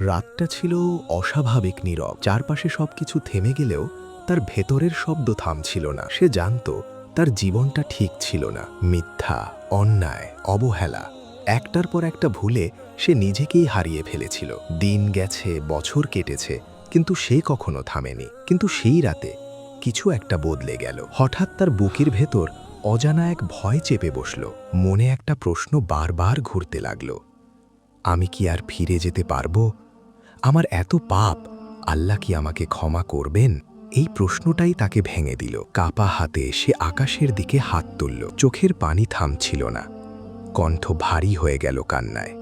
রাতটা ছিল অস্বাভাবিক নীরব। চারপাশে সবকিছু থেমে গেলেও তার ভেতরের শব্দ থামছিল না। সে জানত তার জীবনটা ঠিক ছিল না। মিথ্যা, অন্যায়, অবহেলা, একটার পর একটা ভুলে সে নিজেকেই হারিয়ে ফেলেছিল। দিন গেছে, বছর কেটেছে, কিন্তু সে কখনো থামেনি। কিন্তু সেই রাতে কিছু একটা বদলে গেল। হঠাৎ তার বুকের ভেতর অজানা এক ভয় চেপে বসল। মনে একটা প্রশ্ন বারবার ঘুরতে লাগল, আমি কি আর ফিরে যেতে পারবো? আমার এত পাপ, আল্লাহ কি আমাকে ক্ষমা করবেন? এই প্রশ্নটাই তাকে ভেঙে দিল। কাপা হাতে সে আকাশের দিকে হাত তুলল। চোখের পানি থামছিল না, কণ্ঠ ভারী হয়ে গেল কান্নায়।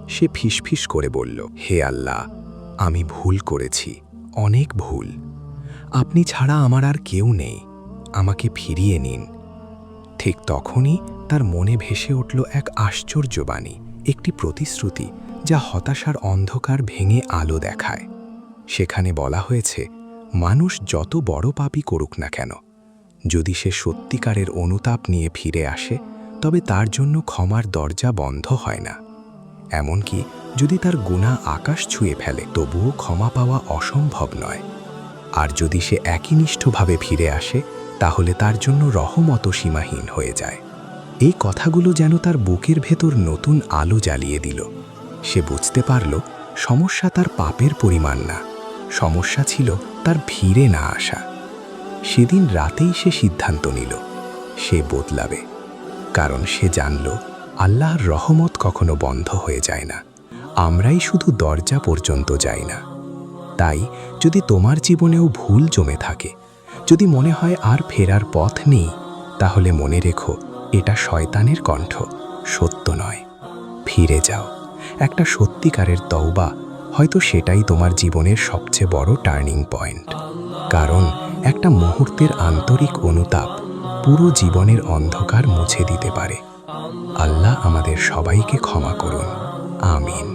সে ফিসফিস করে বলল, হে আল্লাহ, আমি ভুল করেছি, অনেক ভুল। আপনি ছাড়া আমার আর কেউ নেই, আমাকে ফিরিয়ে নিন। ঠিক তখনই তার মনে ভেসে উঠল এক আশ্চর্য বাণী, একটি প্রতিশ্রুতি যা হতাশার অন্ধকার ভেঙে আলো দেখায়। সেখানে বলা হয়েছে, মানুষ যত বড় পাপই করুক না কেন, যদি সে সত্যিকারের অনুতাপ নিয়ে ফিরে আসে, তবে তার জন্য ক্ষমার দরজা বন্ধ হয় না। এমনকি যদি তার গুনাহ আকাশ ছুঁয়ে ফেলে, তবুও ক্ষমা পাওয়া অসম্ভব নয়। আর যদি সে একনিষ্ঠভাবে ফিরে আসে, তাহলে তার জন্য রহমতও সীমাহীন হয়ে যায়। এই কথাগুলো যেন তার বুকের ভেতর নতুন আলো জ্বালিয়ে দিল। সে বুঝতে পারল, সমস্যা তার পাপের পরিমাণ না, সমস্যা ছিল তার ফিরে না আসা। সেদিন রাতেই সে সিদ্ধান্ত নিল, সে বদলাবে। কারণ সে জানল, আল্লাহর রহমত কখনো বন্ধ হয়ে যায় না, আমরাই শুধু দরজা পর্যন্ত যাই না। তাই যদি তোমার জীবনেও ভুল জমে থাকে, যদি মনে হয় আর ফেরার পথ নেই, তাহলে মনে রেখো, এটা শয়তানের কণ্ঠ, সত্য নয়। ফিরে যাও। একটা সত্যিকারের তওবা, হয়তো সেটাই তোমার জীবনের সবচেয়ে বড় টার্নিং পয়েন্ট। কারণ একটা মুহূর্তের আন্তরিক অনুতাপ পুরো জীবনের অন্ধকার মুছে দিতে পারে। আল্লাহ আমাদের সবাইকে ক্ষমা করুন। আমিন।